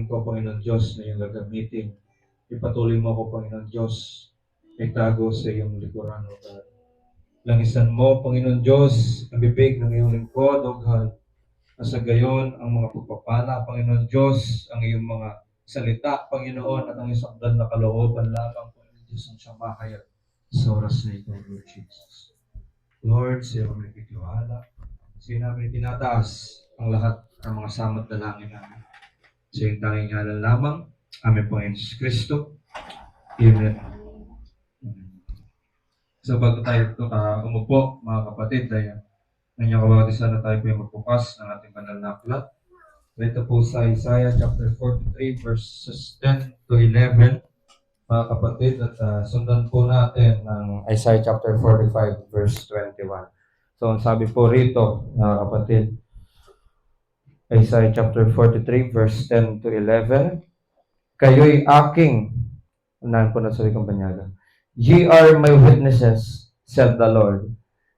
ko, Panginoon Diyos, na iyong gagamitin. Ipatuloy mo ako, Panginoon Diyos, itago sa iyong likuran, O God. Langisan mo, Panginoon Diyos, ang bibig ng iyong lingkod, O God. Sa gayon, ang mga pagpapala, Panginoon Diyos, ang iyong mga salita, Panginoon, at ang iyong sakdal na kalooban lamang, Panginoon Diyos, ang siyang mahayag sa oras na ito, Lord Jesus. Lord, sa iyo kami nagtitiwala. Sa iyo namin tinataas ang lahat ng mga samot na langin namin. Sa iyong tanging ngalan lamang, aming Panginoon Jesus Kristo. Amen. So bago tayo umupo, mga kapatid, dahil nanyang kabatisan na tayo po yung magbukas ng ating banal na aklat. Ito po sa Isaiah chapter 43 verses 10 to 11, mga kapatid, at sundan po natin ng Isaiah chapter 45 verse 21. So ang sabi po rito, mga kapatid, Isaiah chapter 43 verse 10 to 11, kayo'y aking, unahan po na sa wikang banyaga. Ye are my witnesses, said the Lord,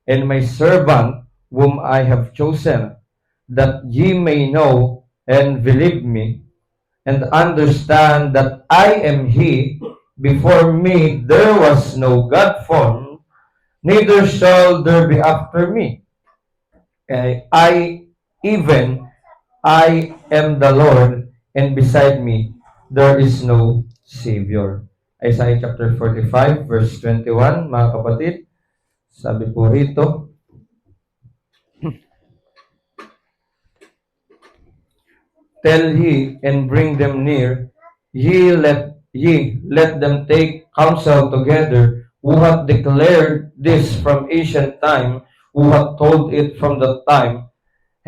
and my servant whom I have chosen, that ye may know and believe me, and understand that I am He. Before me there was no God formed, neither shall there be after me. I am the Lord, and beside me there is no Savior. Isaiah chapter 45 verse 21, mga kapatid. Sabi po rito, tell ye and bring them near, let them take counsel together, who have declared this from ancient time, who have told it from that time.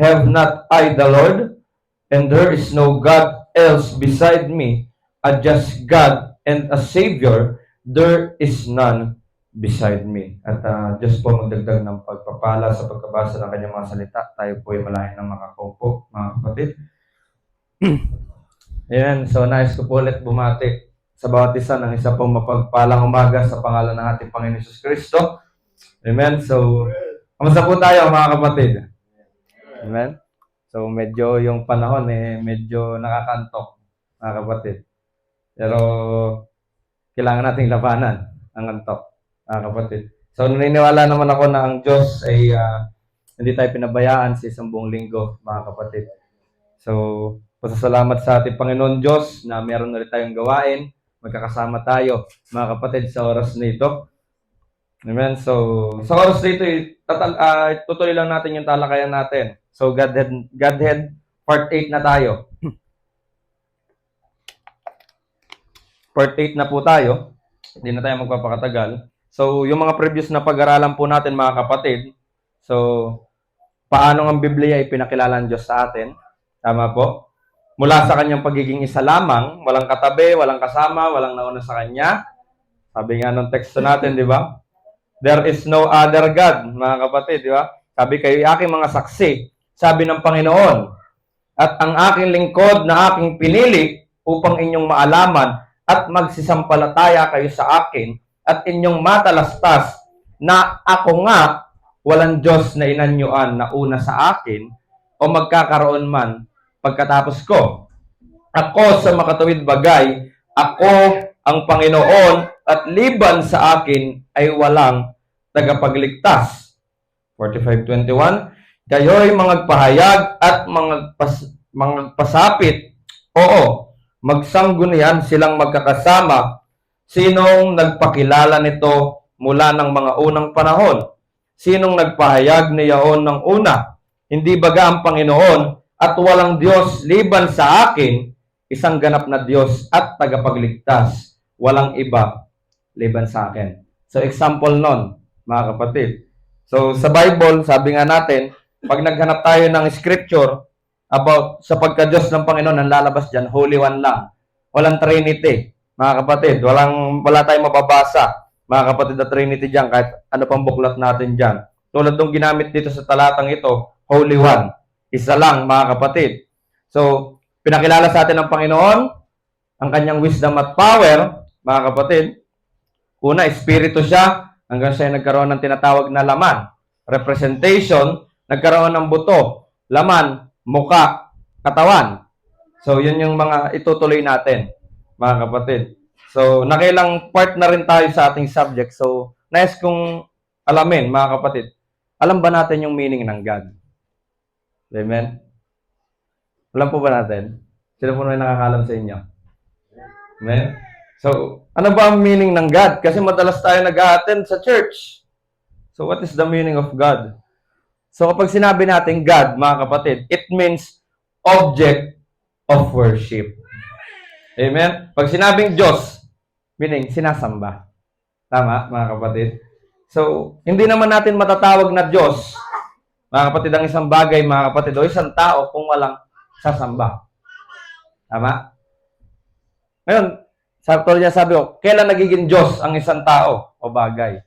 Have not I the Lord, and there is no God else beside me, a just God and a Savior, there is none beside me. At Diyos po magdagdag ng pagpapala sa pagkabasa ng kanyang mga salita. Tayo po ay malayan ng makakaupo, mga kapatid. Ayan, so nais ko po ulit bumati sa bawat isa ng isa pong mapagpalang umaga sa pangalan ng ating Panginoon Jesus Kristo. Amen. So, kamusta po tayo, mga kapatid? Amen. So, medyo yung panahon medyo nakakantok, mga kapatid. Pero, kailangan nating labanan ang antok, mga kapatid. So, naniniwala naman ako na ang Diyos ay hindi tayo pinabayaan sa isang buong linggo, mga kapatid. So, pasasalamat sa ating Panginoon Diyos na meron ulit tayong gawain. Magkakasama tayo, mga kapatid, sa oras na ito. Amen. So, sa oras na ito, tutuloy lang natin yung talakayan natin. So, Godhead, part 8 na tayo. Part 8 na po tayo. Hindi na tayo magpapakatagal. So, yung mga previous na pag-aralan po natin, mga kapatid. So, paano ang Biblia ay pinakilala ng Diyos sa atin? Tama po? Mula sa kanyang pagiging isa lamang, walang katabi, walang kasama, walang nauna sa kanya. Sabi nga nung teksto natin, di ba? There is no other God, mga kapatid, di ba? Sabi kayo, aking mga saksi, sabi ng Panginoon, at ang aking lingkod na aking pinili upang inyong maalaman at magsisampalataya kayo sa akin at inyong matalastas na ako nga walang Diyos na inanyuan na una sa akin o magkakaroon man pagkatapos ko. Ako sa makatuwid bagay, ako ang Panginoon at liban sa akin ay walang tagapagligtas. 45:21, kayo'y magpahayag at magpasapit. Oo, magsanggunian silang magkakasama. Sinong nagpakilala nito mula ng mga unang panahon? Sinong nagpahayag niyaon ng una? Hindi baga ang Panginoon at walang Diyos liban sa akin, isang ganap na Diyos at tagapagligtas. Walang iba liban sa akin. So, example nun, mga kapatid. So, sa Bible, sabi nga natin, pag naghanap tayo ng scripture about sa pagka-Diyos ng Panginoon, ang lalabas dyan, Holy One lang. Walang Trinity, mga kapatid. Wala tayong mababasa, mga kapatid, na Trinity dyan, kahit ano pang buklat natin dyan. Tulad nung ginamit dito sa talatang ito, Holy One. Isa lang, mga kapatid. So, pinakilala sa atin ng Panginoon, ang kanyang wisdom at power, mga kapatid. Una, espiritu siya, hanggang siya nagkaroon ng tinatawag na laman. Representation, nagkaroon ng buto. Laman, muka, katawan. So, yun yung mga itutuloy natin, mga kapatid. So, nakilang part na rin tayo sa ating subject. So, nais kong alamin, mga kapatid, alam ba natin yung meaning ng God? Amen? Alam po ba natin? Sino po na nakakalam sa inyo? Amen? So, ano ba ang meaning ng God? Kasi madalas tayo nag-a-attend sa church. So, what is the meaning of God? So, kapag sinabi natin God, mga kapatid, it means object of worship. Amen? Pag sinabing Diyos, meaning sinasamba. Tama, mga kapatid? So, hindi naman natin matatawag na Diyos, mga kapatid, ang isang bagay, mga kapatid, o isang tao kung walang sasamba. Tama? Ngayon, sabi ko, kailan nagiging Diyos ang isang tao o bagay?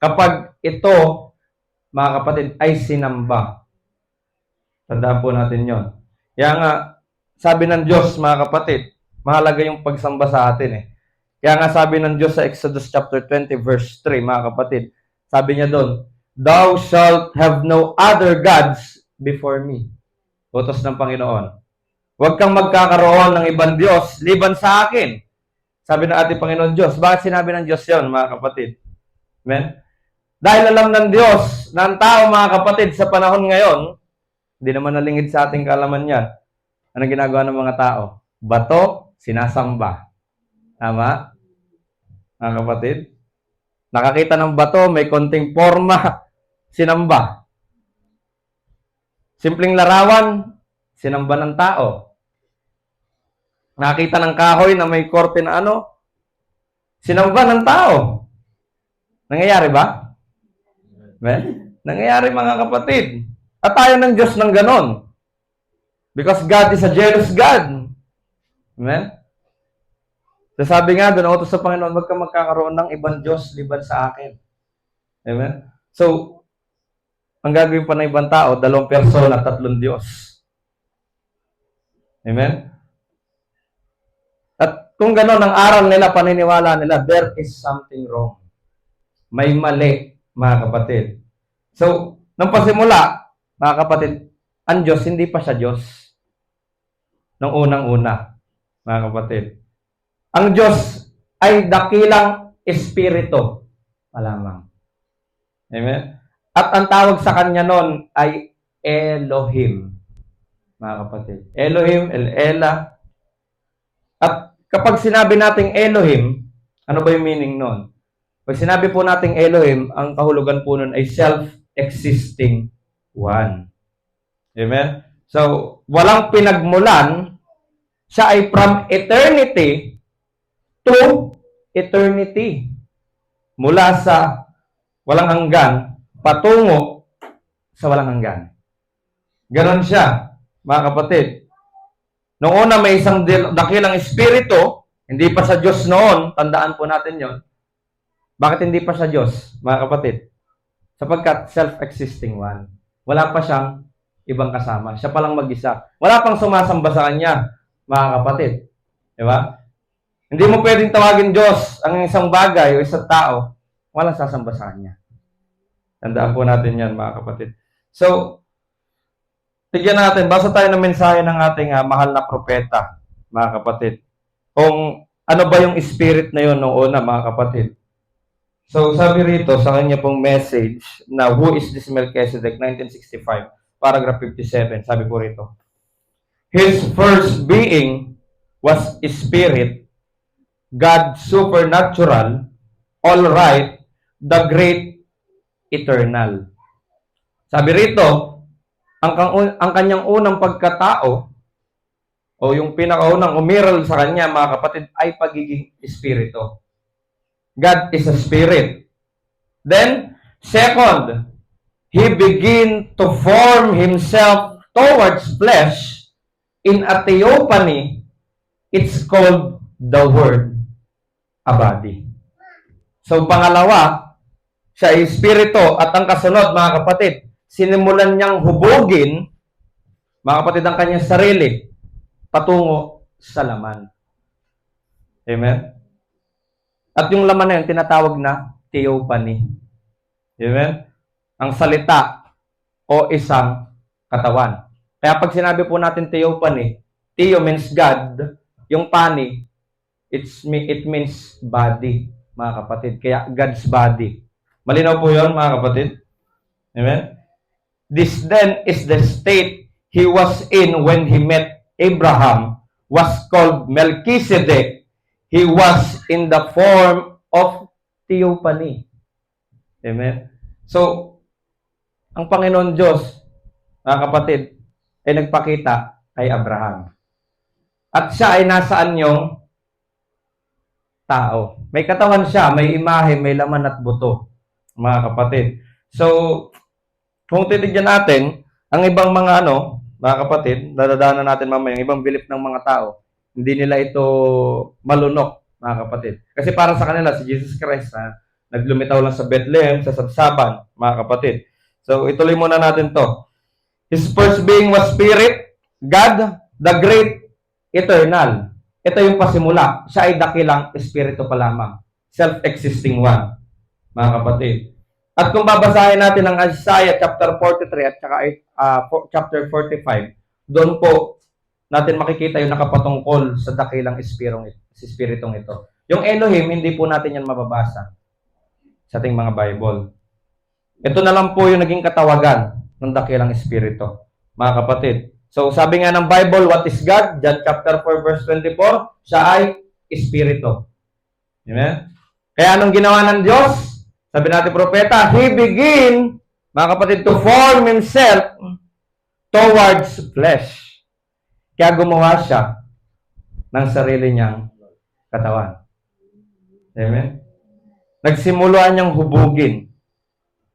Kapag ito, mga kapatid, ay sinamba. Tandaan po natin yon. Kaya nga, sabi ng Diyos, mga kapatid, mahalaga yung pagsamba sa atin eh. Kaya nga sabi ng Diyos sa Exodus chapter 20 verse 3, mga kapatid, sabi niya doon, Thou shalt have no other gods before me. Utos ng Panginoon. Huwag kang magkakaroon ng ibang Diyos liban sa akin. Sabi ng ating Panginoon Diyos. Bakit sinabi ng Diyos yon, mga kapatid? Amen? Dahil alam ng Diyos na ang tao, mga kapatid, sa panahon ngayon, hindi naman nalingid sa ating kaalaman yan. Anong ginagawa ng mga tao? Bato, sinasamba. Tama? Mga kapatid? Nakakita ng bato, may konting forma, sinamba. Simpleng larawan, sinamba ng tao. Nakita ng kahoy na may korte na sinamba ng tao. Nangyayari ba? Nangyayari, mga kapatid. At tayo ng Diyos ng ganon. Because God is a jealous God. Amen? So sabi nga doon, utos sa Panginoon, huwag ka magkakaroon ng ibang Diyos liban sa akin. Amen? So, ang gagawin pa ng ibang tao, 2 persona, 3 Diyos. Amen? At kung gano'n ang aral nila, paniniwala nila, there is something wrong. May mali, mga kapatid. So, nang pasimula, mga kapatid, ang Diyos, hindi pa siya Diyos. Nung unang-una, mga kapatid. Ang Diyos ay dakilang espiritu. Malamang. Amen? At ang tawag sa kanya noon ay Elohim. Mga kapatid. Elohim, El-Ela. At kapag sinabi nating Elohim, ano ba yung meaning noon? Pag sinabi po nating Elohim, ang kahulugan po noon ay self-existing one. Amen? So, walang pinagmulan, siya ay from eternity to eternity. Mula sa walang hanggan, patungo sa walang hanggan. Ganon siya, mga kapatid. Noong una may isang dakilang espiritu, hindi pa sa Diyos noon, tandaan po natin yon. Bakit hindi pa sa Diyos, mga kapatid? Sapagkat self-existing one. Wala pa siyang ibang kasama. Siya pa lang mag-isa. Wala pang sumasamba sa kanya, mga kapatid. Diba? Hindi mo pwedeng tawagin Diyos ang isang bagay o isang tao, walang sasamba sa kanya. Tandaan po natin yan, mga kapatid. So, tigyan natin, basa tayo ng mensahe ng ating mahal na propeta, mga kapatid. Kung ano ba yung spirit na yun noong una, mga kapatid. So, sabi rito sa kanya pong message na Who is this Melchizedek, 1965, paragraph 57, sabi po rito, His first being was spirit, God supernatural, all right, the great eternal. Sabi rito, ang kanyang unang pagkatao, o yung pinakaunang umiral sa kanya, mga kapatid, ay pagiging espiritu. God is a spirit. Then, second, He began to form Himself towards flesh in a theophany. It's called the Word, a body. So, pangalawa, siya ay espiritu at ang kasunod, mga kapatid, sinimulan niyang hubugin, mga kapatid, ang kanyang sarili patungo sa laman. Amen? At yung laman na yun, tinatawag na theophany. Amen? Ang salita o isang katawan. Kaya pag sinabi po natin theophany, Theo means God. Yung pani, it means body, mga kapatid. Kaya God's body. Malinaw po yun, mga kapatid? Amen? This then is the state he was in when he met Abraham, was called Melchizedek. He was in the form of theophany. Amen? So, ang Panginoon Diyos, mga kapatid, ay nagpakita kay Abraham. At siya ay nasaan yung tao. May katawan siya, may imahe, may laman at buto, mga kapatid. So, kung titignan natin, ang ibang mga mga kapatid, dadaanan natin mamaya, ang ibang bilip ng mga tao, hindi nila ito malunok, mga kapatid. Kasi para sa kanila, si Jesus Christ, naglumitaw lang sa Bethlehem, sa sabsaban, mga kapatid. So, ituloy muna natin to. His first being was Spirit, God, the great, eternal. Ito yung pasimula. Siya ay dakilang espiritu pa lamang. Self-existing one, mga kapatid. At kung babasahin natin ang Isaiah chapter 43 at saka chapter 45, doon po natin makikita yung nakapatungkol sa dakilang espiritong ito. Yung Elohim, hindi po natin yan mababasa sa ating mga Bible. Ito na lang po yung naging katawagan ng dakilang espiritu, mga kapatid. So, sabi nga ng Bible, what is God? John chapter 4 verse 24, siya ay espiritu. Amen? Kaya anong ginawa ng Diyos? Sabi natin propeta, He begin, mga kapatid, to form Himself towards flesh. Kaya gumawa siya ng sarili niyang katawan. Amen? Nagsimula niyang hubugin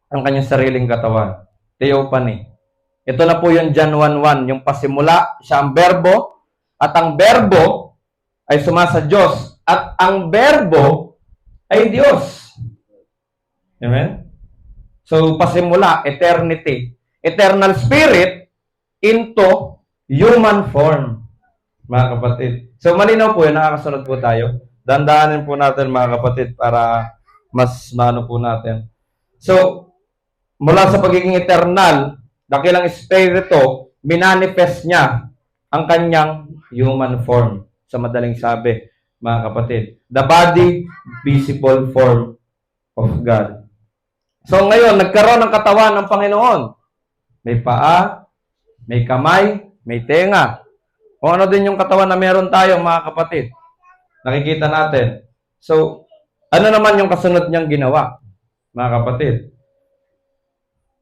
ang kanyang sariling katawan. Theophany. Ito na po yung John 1:1, yung pasimula, siya ang berbo, at ang berbo ay sumasa Diyos, at ang berbo ay Diyos. Amen? So, pasimula, eternity. Eternal spirit into human form, mga kapatid. So, malinaw po yun, nakakasunod po tayo. Dandaanin po natin, mga kapatid, para mas maano po natin. So, mula sa pagiging eternal, dakilang espiritu, minanifest niya ang kanyang human form. Sa madaling sabi, mga kapatid. The body, visible form of God. So ngayon, nagkaroon ng katawan ng Panginoon. May paa, may kamay, may tenga. Kung ano din yung katawan na meron tayo, mga kapatid. Nakikita natin. So, ano naman yung kasunod niyang ginawa, mga kapatid?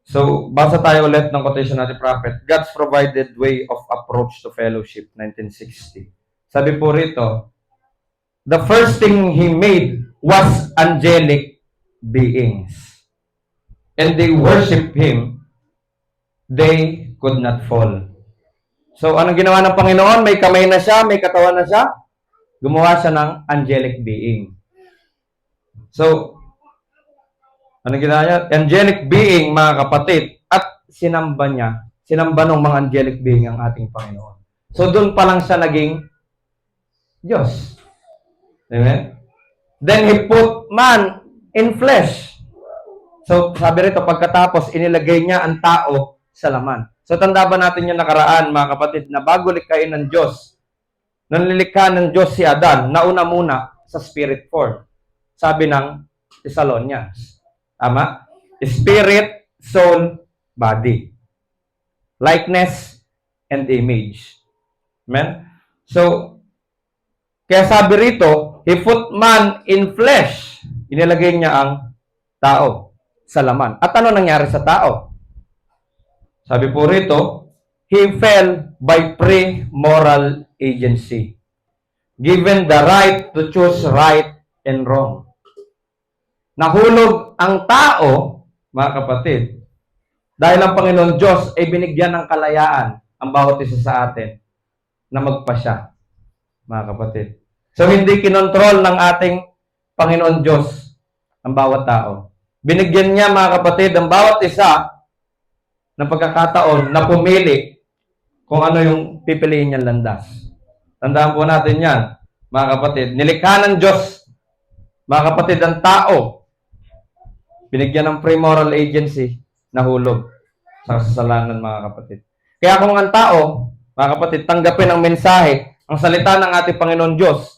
So, basa tayo ulit ng quotation natin, Prophet. God's provided way of approach to fellowship, 1960. Sabi po rito, the first thing He made was angelic beings. And they worship Him. They could not fall. So, anong ginawa ng Panginoon? May kamay na siya, may katawan na siya. Gumawa siya ng angelic being. So, anong ginawa niya? Angelic being, mga kapatid. At sinamba ng mga angelic being ang ating Panginoon. So, doon pa lang siya naging Diyos. Amen? Then, He put man in flesh. So, sabi rito, pagkatapos, inilagay niya ang tao sa laman. So, tanda ba natin yung nakaraan, mga kapatid, na bago likhain ng Diyos, nanlilikha ng Diyos si Adan, nauna muna sa spirit form. Sabi ng Thessalonians. Tama? Spirit, soul, body. Likeness, and image. Amen? So, kaya sabi rito, He put man in flesh. Inilagay niya ang tao sa laman. At ano nangyari sa tao? Sabi po rito, He fell by pre-moral agency. Given the right to choose right and wrong. Nahulog ang tao, mga kapatid, dahil ang Panginoon Diyos ay binigyan ng kalayaan ang bawat isa sa atin na magpasya, mga kapatid. So, hindi kinontrol ng ating Panginoon Diyos ang bawat tao. Binigyan niya, mga kapatid, ang bawat isa ng pagkakataon na pumili kung ano yung pipiliin niyang landas. Tandaan po natin yan, mga kapatid. Nilikha ng Diyos, mga kapatid, ang tao. Binigyan ng pre-moral agency, nahulog sa kasalanan, mga kapatid. Kaya kung ang tao Mga kapatid, tanggapin ang mensahe, ang salita ng ating Panginoon Diyos.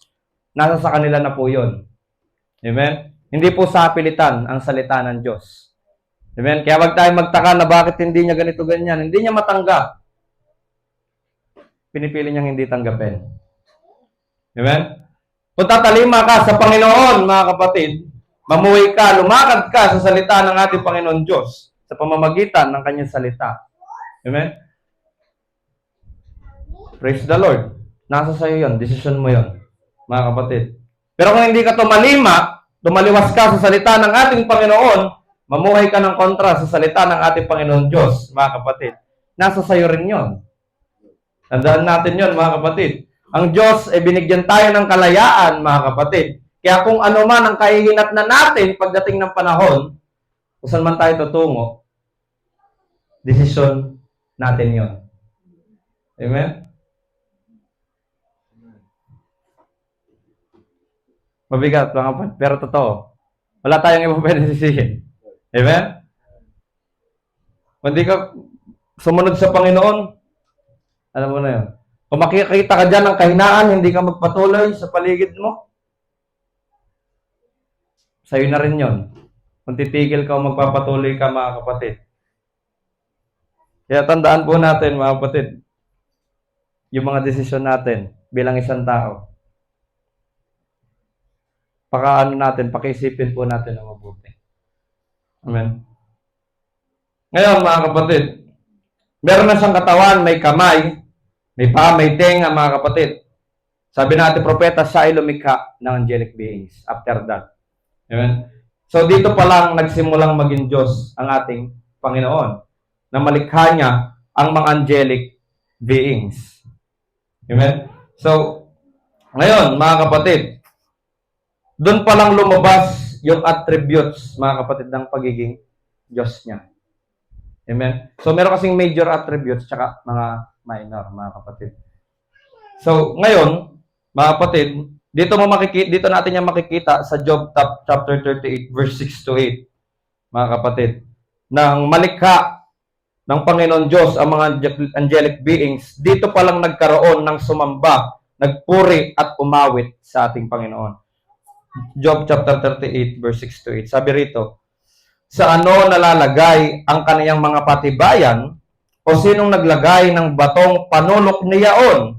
Nasa sa kanila na po yun. Amen? Hindi po sa pilitan ang salita ng Diyos. Amen? Kaya wag tayong magtaka na bakit hindi niya ganito, ganyan. Hindi niya matanggap. Pinipili niyang hindi tanggapin. Amen? Kung tatalima ka sa Panginoon, mga kapatid, mamuhay ka, lumakad ka sa salita ng ating Panginoon Diyos sa pamamagitan ng kanyang salita. Amen? Praise the Lord. Nasa sa'yo yun. Desisyon mo yun, mga kapatid. Pero kung hindi ka tumaliwas ka sa salita ng ating Panginoon, mamuhay ka ng kontra sa salita ng ating Panginoon Diyos, mga kapatid. Nasa sa'yo rin yun. Tandaan natin yun, mga kapatid. Ang Diyos ay binigyan tayo ng kalayaan, mga kapatid. Kaya kung ano man ang kahihinat na natin pagdating ng panahon, kung saan man tayo tutungo, desisyon natin yun. Amen? Mabigat, mga kapatid. Pero totoo. Wala tayong ibang pwede sisihin. Amen? Kung di ka sumunod sa Panginoon, alam mo na yun. Kung makikita ka dyan ng kahinaan, hindi ka magpatuloy sa paligid mo, sa'yo na rin yun. Kung titigil ka o magpapatuloy ka, mga kapatid. Kaya tandaan po natin, mga kapatid, yung mga desisyon natin bilang isang tao. Pakiisipin po natin ang mabuti. Amen. Ngayon, mga kapatid, meron na siyang katawan, may kamay, may paa, may tenga, mga kapatid. Sabi natin, propeta, siya ay lumikha ng angelic beings after that. Amen. So, dito pa lang nagsimulang maging Diyos ang ating Panginoon na malikha niya ang mga angelic beings. Amen. So, ngayon, mga kapatid, doon pa lang lumabas yung attributes, mga kapatid, ng pagiging Diyos niya. Amen? So, meron kasing major attributes tsaka mga minor, mga kapatid. So, ngayon, mga kapatid, dito natin yung makikita sa Job chapter 38, verse 6 to 8, mga kapatid, nang malikha ng Panginoon Diyos ang mga angelic beings, dito pa lang nagkaroon ng sumamba, nagpuri at umawit sa ating Panginoon. Job chapter 38, verse 6 to 8. Sabi rito, sa ano nalalagay ang kaniyang mga patibayan o sinong naglagay ng batong panulok niyaon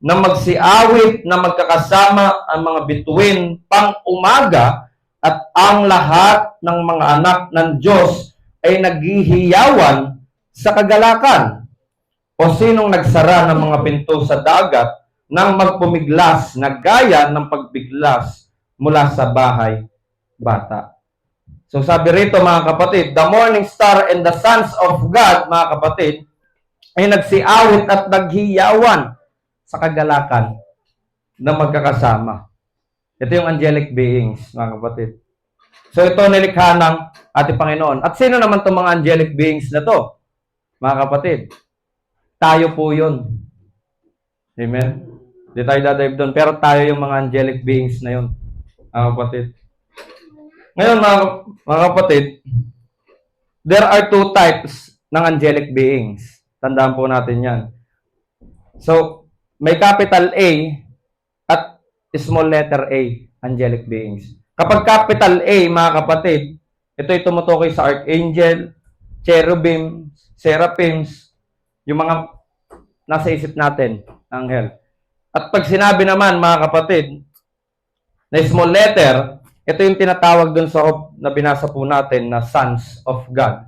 na magsiawit na magkakasama ang mga bituin pang umaga at ang lahat ng mga anak ng Diyos ay naghihiyawan sa kagalakan o sinong nagsara ng mga pinto sa dagat nang magpumiglas na gaya ng pagbiglas mula sa bahay bata. So sabi rito, mga kapatid, the morning star and the sons of God, mga kapatid, ay nagsiawit at naghiyawan sa kagalakan na magkakasama. Ito yung angelic beings, mga kapatid. So ito nilikha ng ating Panginoon. At sino naman itong mga angelic beings na to, mga kapatid? Tayo po yun. Amen? Hindi tayo dadive doon. Pero tayo yung mga angelic beings na yun, mga kapatid. Ngayon, mga kapatid, there are two types ng angelic beings. Tandaan po natin yan. So, may capital A at small letter A, angelic beings. Kapag capital A, mga kapatid, ito ay tumutukoy sa archangel, cherubim, seraphims, yung mga nasa isip natin, anghel. At pag sinabi naman, mga kapatid, na small letter, ito yung tinatawag dun sa na binasa po natin na sons of God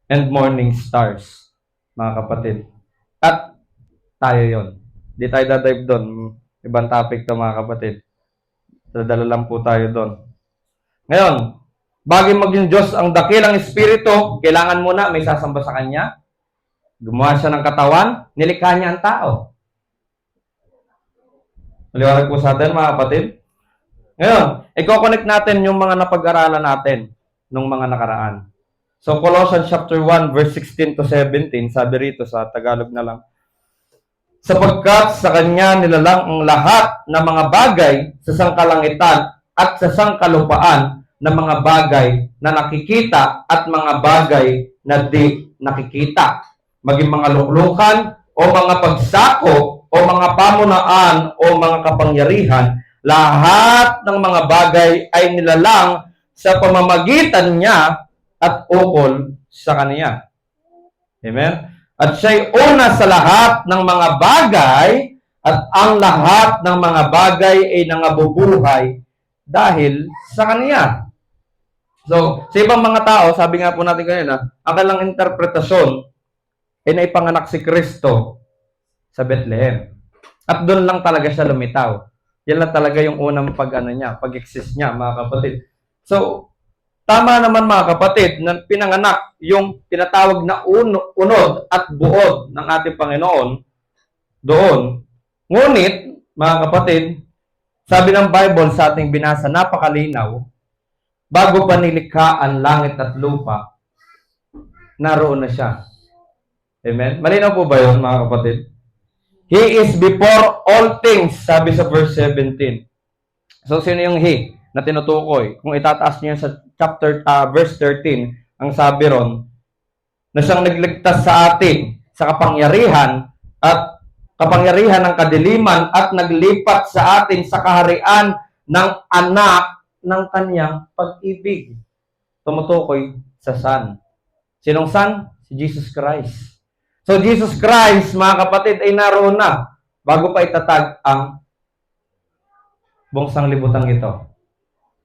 and morning stars, mga kapatid. At tayo yon. Di tayo dadive doon. Ibang topic to, mga kapatid. Dadala lang po tayo doon. Ngayon, bago maging Diyos ang dakilang espiritu, kailangan muna may sasamba sa Kanya. Gumawa siya ng katawan, nilikha niya ang tao. Maliwanag po sa atin, mga kapatid. Ngayon, i-connect natin yung mga napag-aralan natin nung mga nakaraan. So, Colossians chapter 1, verse 16 to 17, sabi rito sa Tagalog na lang, sapagkat sa Kanya nilalang ang lahat ng mga bagay sa sangkalangitan at sa sangkalupaan ng mga bagay na nakikita at mga bagay na di nakikita, maging mga luklukan o mga pagsako o mga pamunaan o mga kapangyarihan, lahat ng mga bagay ay nilalang sa pamamagitan niya at ukol sa kaniya. Amen? At siya'y una sa lahat ng mga bagay at ang lahat ng mga bagay ay nangabubuhay dahil sa kaniya. So, sa ibang mga tao, sabi nga po natin kanina, ang kanilang interpretasyon ay naipanganak si Kristo sa Bethlehem. At doon lang talaga siya lumitaw. Yan lang talaga yung unang pag-exist niya, mga kapatid. So, tama naman mga kapatid, na pinanganak yung tinatawag na unod at buod ng ating Panginoon doon. Ngunit, mga kapatid, sabi ng Bible sa ating binasa, napakalinaw, bago pa nilikha ang langit at lupa, naroon na siya. Amen? Malinaw po ba yun, mga kapatid? He is before all things, sabi sa verse 17. So, sino yung He na tinutukoy? Kung itataas niyo sa verse 13, ang sabi ron, na siyang nagligtas sa atin sa kapangyarihan ng kadiliman at naglipat sa atin sa kaharian ng anak ng kanyang pag-ibig. Tumutukoy sa Son. Sinong Son? Si Jesus Christ. So, Jesus Christ, mga kapatid, ay naroon na bago pa itatag ang buong sanglibutan ito.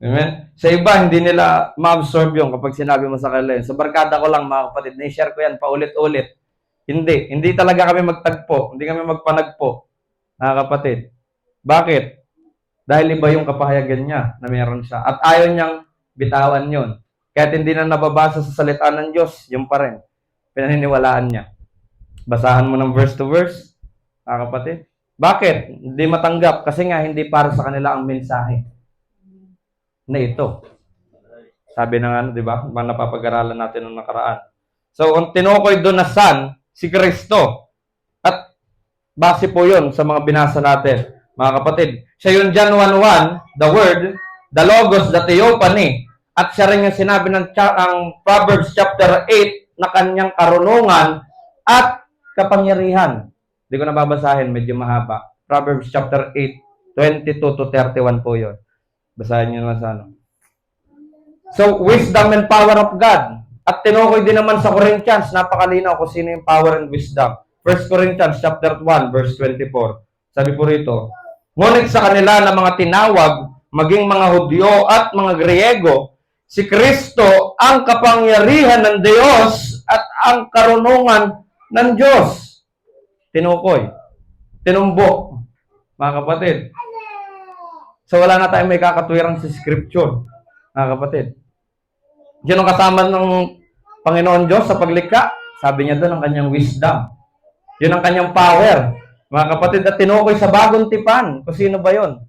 Amen? Sa iba, hindi nila ma-absorb yung kapag sinabi mo sa kanila. Sa barkada ko lang, mga kapatid, na-share ko yan paulit-ulit. Hindi talaga kami magtagpo. Hindi kami magpanagpo, mga kapatid. Bakit? Dahil iba yung kapahayagan niya na meron siya. At ayaw niyang bitawan yun. Kahit hindi na nababasa sa salita ng Diyos, yung pa rin. Pinaniniwalaan niya. Basahan mo ng verse to verse, mga kapatid. Bakit? Hindi matanggap kasi nga hindi para sa kanila ang mensahe na ito. Sabi na di ba? Napapag-aralan natin ng nakaraan. So, ang tinukoy doon na Son, si Kristo. At base po yun sa mga binasa natin, mga kapatid. Siya yung John 1:1, the Word, the Logos, the Theophany. At siya rin yung sinabi ng Proverbs chapter 8 na kanyang karunungan at kapangyarihan. Hindi ko na babasahin, medyo mahaba. Proverbs chapter 8, 22 to 31 po yun. Basahin nyo na sa ano. So, wisdom and power of God. At tinukoy din naman sa Corinthians, napakalinaw kung sino yung power and wisdom. 1 Corinthians chapter 1, verse 24. Sabi po rito, ngunit sa kanila na mga tinawag, maging mga Hudyo at mga Griego, si Kristo ang kapangyarihan ng Diyos at ang karunungan ng Diyos. Tinukoy. Tinumbok. Mga kapatid. So wala na tayong may kakatwirang sa scripture. Mga kapatid. Diyan ang kasama ng Panginoon Diyos sa paglikha. Sabi niya doon ang kanyang wisdom. Yun ang kanyang power. Mga kapatid, at tinukoy sa bagong tipan. Kung sino ba yun?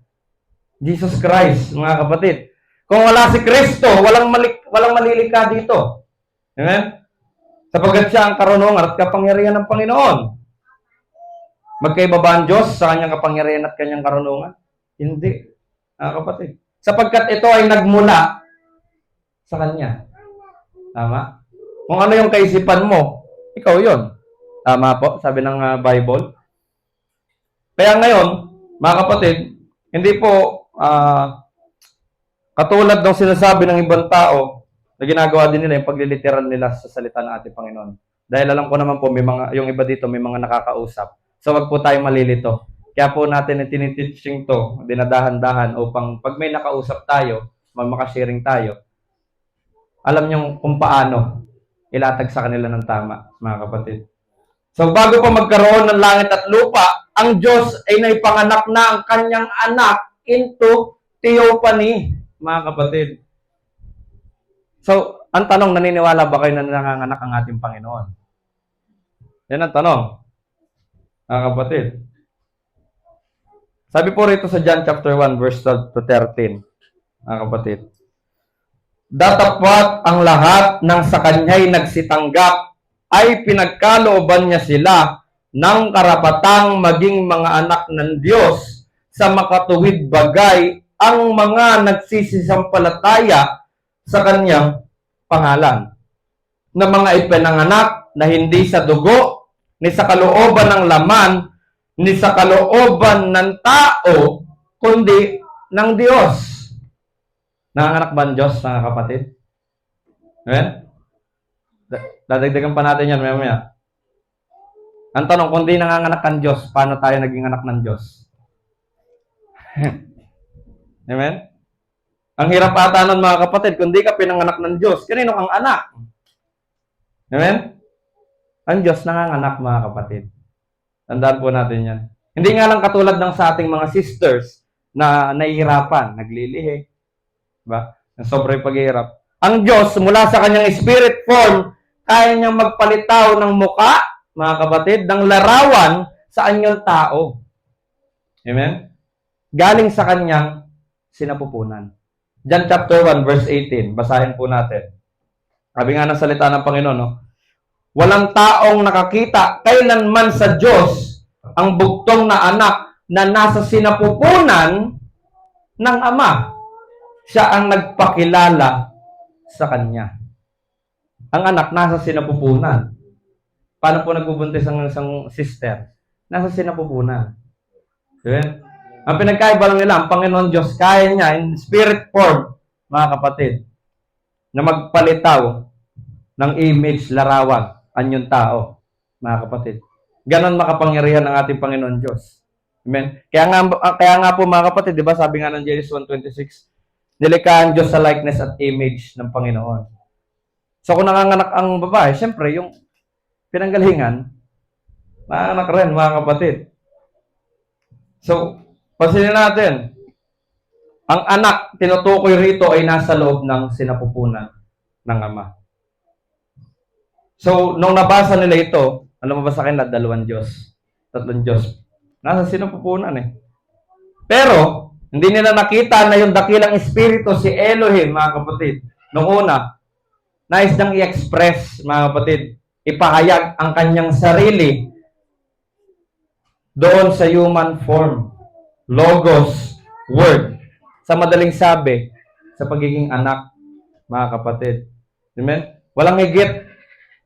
Jesus Christ, mga kapatid. Kung wala si Kristo, walang malilikha dito. Amen? Sapagkat siya ang karunungan at kapangyarihan ng Panginoon. Magkaiba ba ang Diyos sa kanyang kapangyarihan at kanyang karunungan? Hindi. Kapatid. Sapagkat ito ay nagmula sa Kanya. Tama? Kung ano yung kaisipan mo, ikaw yon. Tama po, sabi ng Bible. Kaya ngayon, mga kapatid, hindi po katulad ng sinasabi ng ibang tao na ginagawa din nila yung pagliliteral nila sa salita ng ating Panginoon. Dahil alam ko naman po, yung iba dito may mga nakakausap. So wag po tayo malilito. Kaya po natin tiniteaching to, dinadahan-dahan upang pag may nakausap tayo, makasharing tayo, alam nyo kung paano ilatag sa kanila ng tama, mga kapatid. So bago pa magkaroon ng langit at lupa, ang Diyos ay naipanganak na ang kanyang anak into theophany, mga kapatid. So, ang tanong, naniniwala ba kayo na nanganganak ang ating Panginoon? Yan ang tanong, mga kapatid. Sabi po rito sa John chapter 1, verse 12 to 13, mga kapatid. Datapwat ang lahat ng sa kanya'y nagsitanggap ay pinagkalooban niya sila ng karapatang maging mga anak ng Diyos sa makatuwid bagay ang mga nagsisisampalataya sa kanyang pangalan. Na mga ipinanganak na hindi sa dugo, ni sa kalooban ng laman, ni sa kalooban ng tao, kundi ng Diyos. Nanganganak ba ang Diyos, mga kapatid? Amen? Dadagdagan pa natin yan maya-maya. Ang tanong, kung di nanganganak ang Diyos, paano tayo naging anak ng Diyos? Amen? Ang hirap ata nun, mga kapatid, kung di ka pinanganak ng Diyos, kanino kang anak? Amen? Ang Diyos nanganganak, mga kapatid. Tandaan po natin yan. Hindi nga lang katulad ng sa ating mga sisters na nahihirapan, naglilihi. Diba? Sobrang paghihirap. Ang Diyos, mula sa kanyang spirit form, kaya niyang magpalitaw ng muka, mga kapatid, ng larawan sa anyong tao. Amen? Galing sa kanyang sinapupunan. John chapter 1, verse 18. Basahin po natin. Sabi nga ng salita ng Panginoon, no? Walang taong nakakita kailanman sa Diyos ang bugtong na anak na nasa sinapupunan ng Ama. Siya ang nagpakilala sa Kanya. Ang anak nasa sinapupunan. Paano po nagbubuntis ang isang sister? Nasa sinapupunan. Okay? Ang pinagkaiba lang nila, ang Panginoon Diyos, kaya niya in spirit form, mga kapatid, na magpalitaw ng image, larawan, anyong tao, mga kapatid. Ganon makapangyarihan ang ating Panginoon Diyos. Amen? Kaya nga po, mga kapatid, di ba, sabi nga ng Genesis 1:26, nilikha ang Diyos sa likeness at image ng Panginoon. So, kung nanganganak ang babae, syempre, yung pinanggalingan, nanganganak rin, mga kapatid. So, pansinin natin, ang anak, tinutukoy rito ay nasa loob ng sinapupunan ng Ama. So, nung nabasa nila ito, alam mo ba sa akin na dalawang Diyos, tatlong Diyos. Nasa sinapupunan eh. Pero, hindi nila nakita na yung dakilang espiritu, si Elohim, mga kapatid, noong una, nais niyang i-express, mga kapatid, ipahayag ang kanyang sarili doon sa human form. Logos, word. Sa madaling sabi, sa pagiging anak, mga kapatid. Amen? Walang higit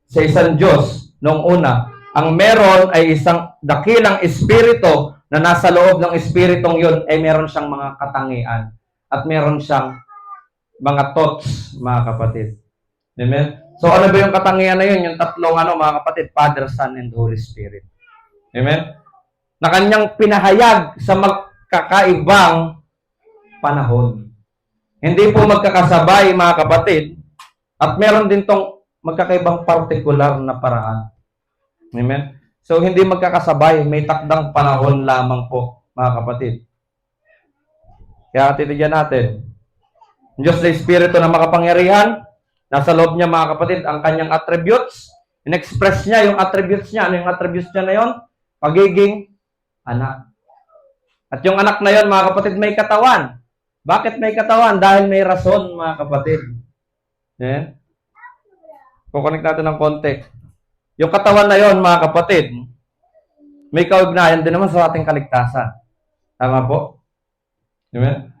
sa isang Diyos noong una. Ang meron ay isang dakilang espiritu na nasa loob ng espiritong yun ay meron siyang mga katangian at meron siyang mga thoughts, mga kapatid. Amen? So, ano ba yung katangian na yun? Yung tatlong mga kapatid, Father, Son, and Holy Spirit. Amen? Na kanyang pinahayag sa magkakaibang panahon. Hindi po magkakasabay, mga kapatid, at meron din tong magkakaibang partikular na paraan. Amen? So, hindi magkakasabay, may takdang panahon lamang po, mga kapatid. Kaya titigyan natin. Diyos na Espiritu na makapangyarihan, nasa loob niya, mga kapatid, ang kanyang attributes. In-express niya yung attributes niya. Ano yung attributes niya na yun? Pagiging anak. At yung anak na yun, mga kapatid, may katawan. Bakit may katawan? Dahil may rason, mga kapatid. Yeah? Kukunik natin ng konti. Yung katawan na yun, mga kapatid, may kaugnayan din naman sa ating kaligtasan. Tama po? Amen?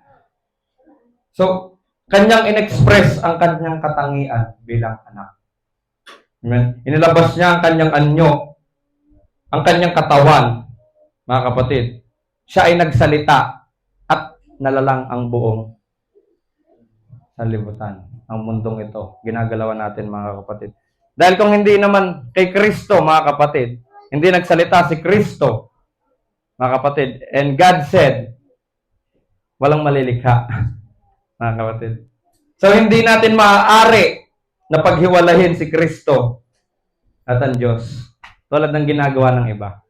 So, kanyang in-express ang kanyang katangian bilang anak. Amen? Inilabas niya ang kanyang anyo, ang kanyang katawan, mga kapatid. Siya ay nagsalita at nalalang ang buong sanlibutan. Ang mundong ito, ginagalawan natin, mga kapatid. Dahil kung hindi naman kay Kristo, mga kapatid, hindi nagsalita si Kristo, mga kapatid, and God said, walang malilikha, mga kapatid. So, hindi natin maaari na paghiwalayin si Kristo at ang Diyos. Tulad ng ginagawa ng iba,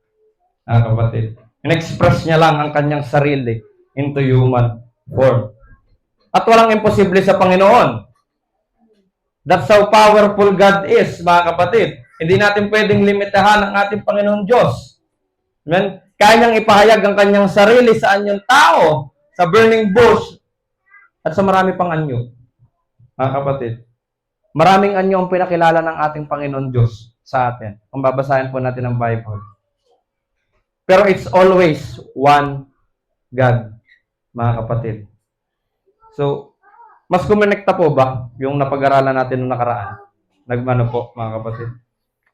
mga kapatid. In-express niya lang ang kanyang sarili into human form. At walang imposible sa Panginoon. That's how powerful God is, mga kapatid. Hindi natin pwedeng limitahan ang ating Panginoon Diyos. Amen? Kaya niyang ipahayag ang kanyang sarili sa anyong tao, sa burning bush, at sa marami pang anyo. Mga kapatid. Maraming anyo ang pinakilala ng ating Panginoon Diyos sa atin. Kung babasahin po natin ang Bible. Pero it's always one God, mga kapatid. So, mas kumonekta po ba yung napag-aralan natin noong nakaraan? Nagmano po, mga kapatid.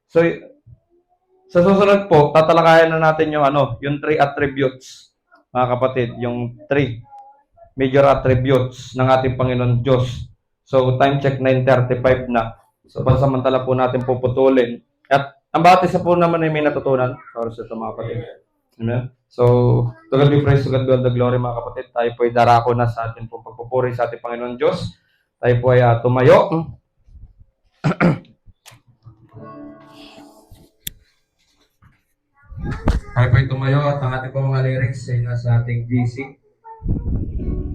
So, Sa susunod po, tatalakayan na natin yung yung 3 attributes, mga kapatid, yung 3 major attributes ng ating Panginoon Diyos. So, time check 9:35 na. So, pansamantala po natin puputulin. At ang bawat isa po naman ay may natutunan. Sorry sa ito, mga kapatid. Amen? So, to God be praise, to God be all the glory, mga kapatid. Tayo po ay darako na sa ating pong pagpupuri sa ating Panginoon Diyos. Tayo po ay tumayo. Tayo po ay tumayo at ang ating pong mga lyrics ay nasa ating GC.